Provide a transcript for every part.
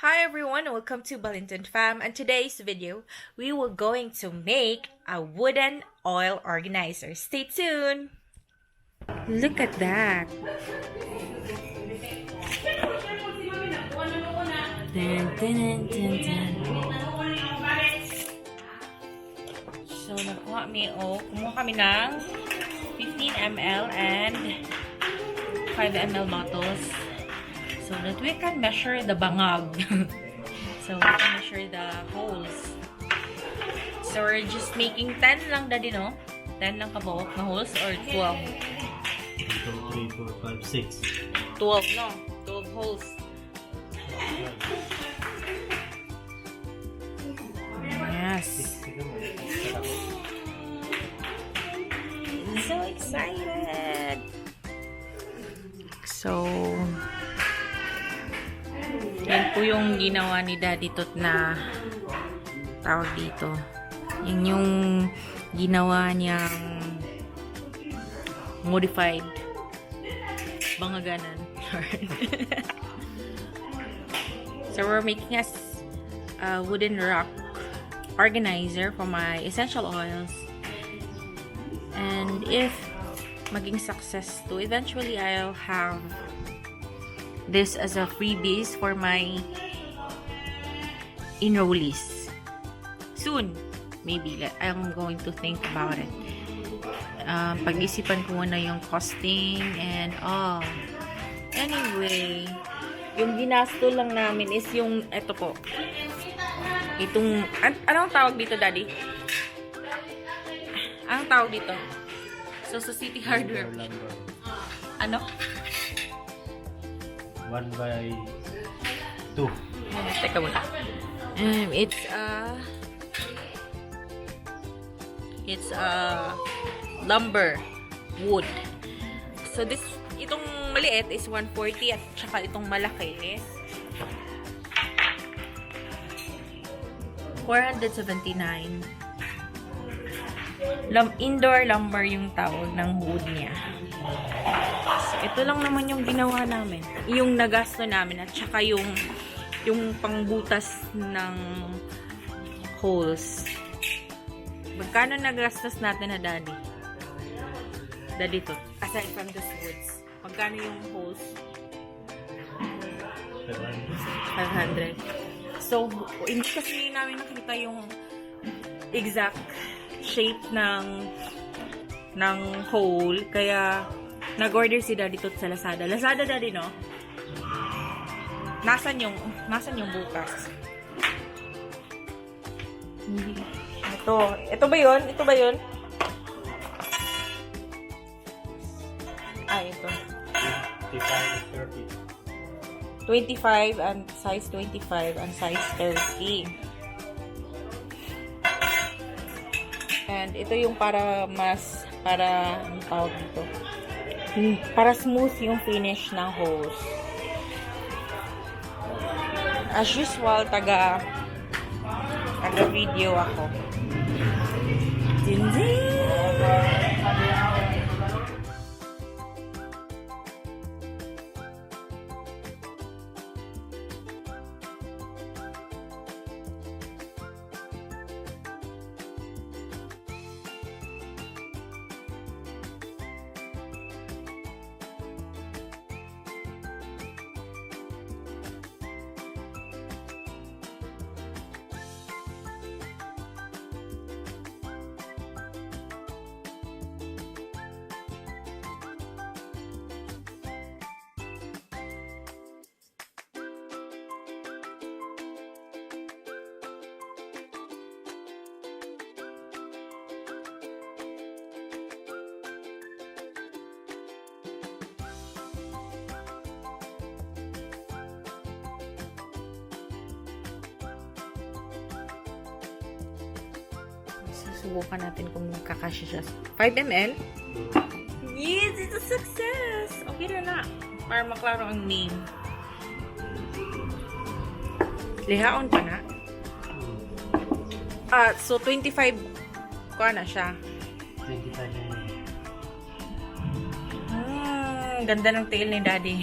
Hi everyone, welcome to Balinton Fam, and today's video we will going to make a wooden oil organizer. Stay tuned. Look at that. Dun, dun, dun, dun. So kumuha kami ng 15 ml and 5 ml bottles. So that we can measure the bangag. So we can measure the holes. So we're just making 10 lang daddy, no? 10 lang kabuok na holes or 12? 1, 2, 3, 4, 5, 6. 12, no? 12 holes. Yes. I'm so excited. So, yan po yung ginawa ni Daddy Tot na tawag dito. Yan yung ginawa niyang modified bangaganan. So, we're making a wooden rock organizer for my essential oils. And if maging success to, eventually I'll have this as a freebies for my enrollees. Soon, maybe. I'm going to think about it. Pag-isipan ko muna yung costing and all. Anyway, yung ginasto lang namin is yung, eto po. Itong, anong tawag dito, Daddy? Anong tawag dito? So, sa City Hardware. Ano? 1 by 2. Teka muna. It's lumber wood. So, itong maliit is 140 at saka itong malaki is 479. Indoor lumber yung tawag ng wood niya. So, ito lang naman yung ginawa namin. Yung nagasto namin at saka yung pangbutas ng holes. Magkano nagastos natin na Daddy? Daddy to. Aside from those woods. Magkano yung holes? 500. So, hindi kasi namin nakita yung exact shape ng hole, kaya nag-order si Daddy Tot sa Lazada. Lazada, Daddy, no? Nasaan yung bukas? Hindi. Ito ba yun? Ito ba yun? Ito. 25 and size 25 and size 30. And ito yung para ang tawag dito. Para smooth yung finish ng hose. As usual, taga video ako. Subukan natin kung magkakasya siya. 5 ml? Yes! It's a success! Okay na. Para maklaro ang name. Lihaon pa na. So 25 ko na siya. 25 Ganda ng tail ni Daddy.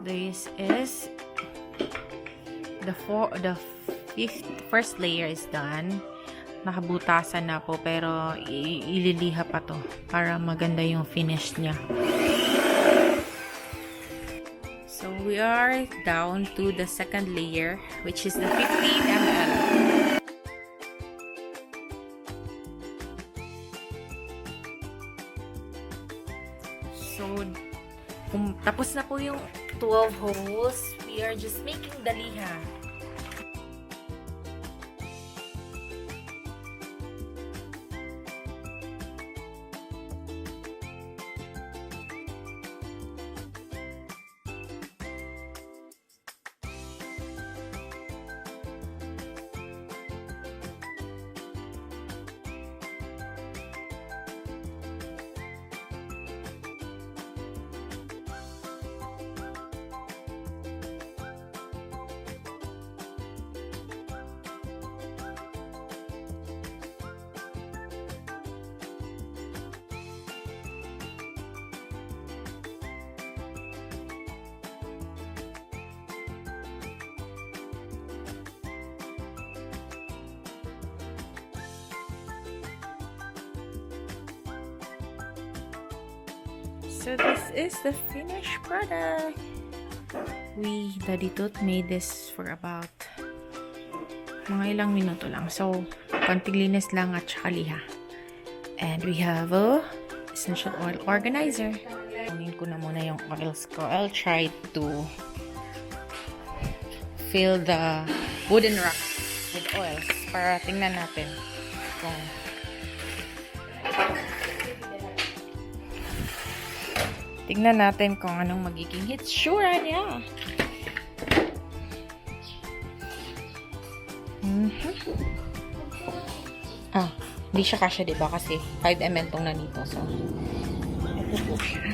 This is the first layer is done. Nakabutasan na po pero ililiha pa to para maganda yung finish niya. So we are down to the second layer, which is the 15 ml. So tapos na po yung 12 holes. We are just making the liha. So this is the finished product. Daddy Tut made this for about mga ilang minuto lang. So, konting linis lang at saka liha. And we have a essential oil organizer. Kunin ko na muna yung oils ko. I'll try to fill the wooden rack with oils para tingnan natin kung anong magiging hitsura niya. Hindi siya kasya, diba? Kasi 5 ml tong nanito. So, ito po siya.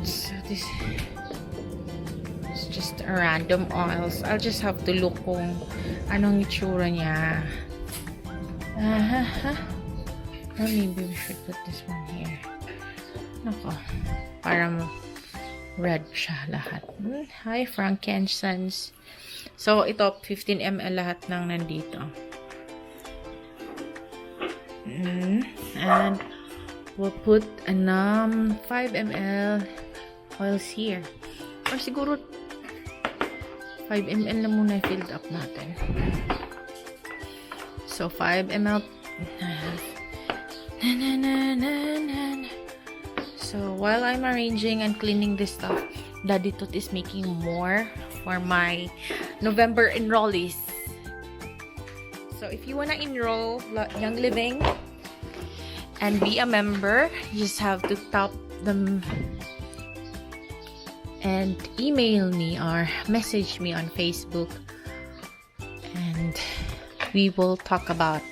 So, this is just random oils. I'll just have to look kung anong hitsura niya. Or maybe we should put this one here. Nako, para red siya lahat. Hi, frankincense. So, ito, 15 ml lahat ng nandito. And we'll put 5 ml oils here. Or siguro 5 ml na muna filled up natin. So, 5 ml. So, while I'm arranging and cleaning this stuff, Daddy Tut is making more for my November enrollees. So, if you wanna enroll Young Living and be a member, you just have to tap them and email me or message me on Facebook, and we will talk about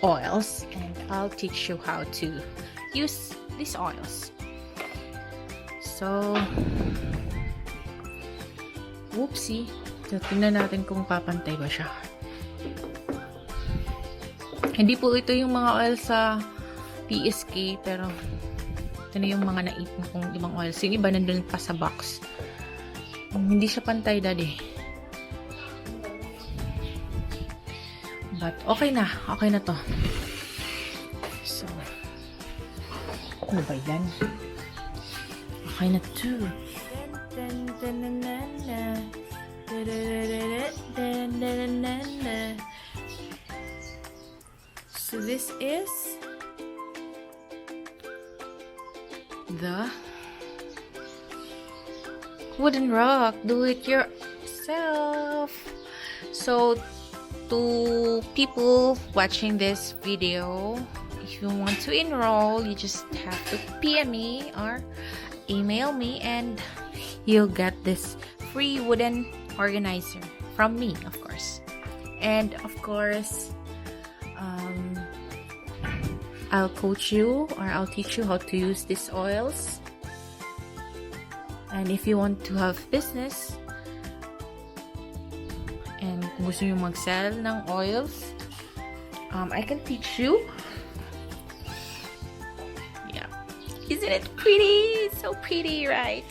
oils and I'll teach you how to use these oils. So, whoopsie. So, tingnan natin kung papantay ba siya. Hindi po ito yung mga oil sa PSK, pero ito na yung mga naipon kong ibang oils. Yung iba nandun pa sa box. Hindi siya pantay, Daddy. But, okay na. Okay na to. So, ano ba yan? Okay na to. So, this is the wooden rock. Do it yourself. So, to people watching this video, if you want to enroll, you just have to PM me or email me and you'll get this free wooden organizer from me, of course. And of course, I'll coach you or I'll teach you how to use these oils. And if you want to have business and gusto nyo mag-sell ng oils, I can teach you. Yeah. Isn't it pretty? So pretty, right?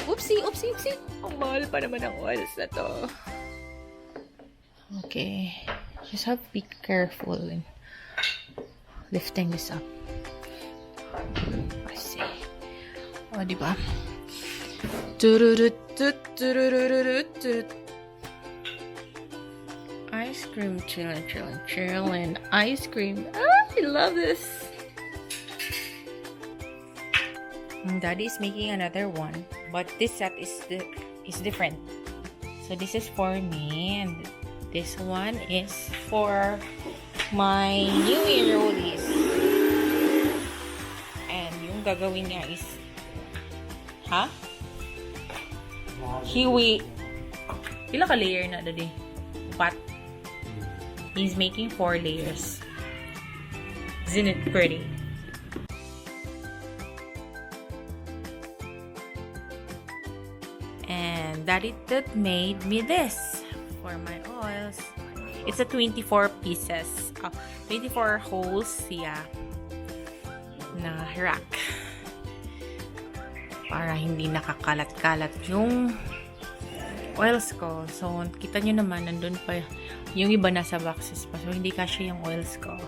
Oopsie, oopsie, oopsie. Ang mahal pa naman ang oils na to. Okay. Just have to be careful in lifting this up. I see. O, diba? Ice cream, chillin', chillin', chillin'. Ice cream. Ah, I love this. Daddy is making another one, but this set is different. So this is for me, and this one is for my New Year rollies. And yung gagawin niya is, Kiwi. Pila ka layer na, Daddy? 4. He's making 4 layers. Isn't it pretty? And Daddy Tut made me this for my oils. It's a 24 pieces. 24 holes siya na rack. Para hindi nakakalat-kalat yung oils ko. So, kita nyo naman, nandun pa yung iba nasa boxes pa. So, hindi kasya yung oils ko.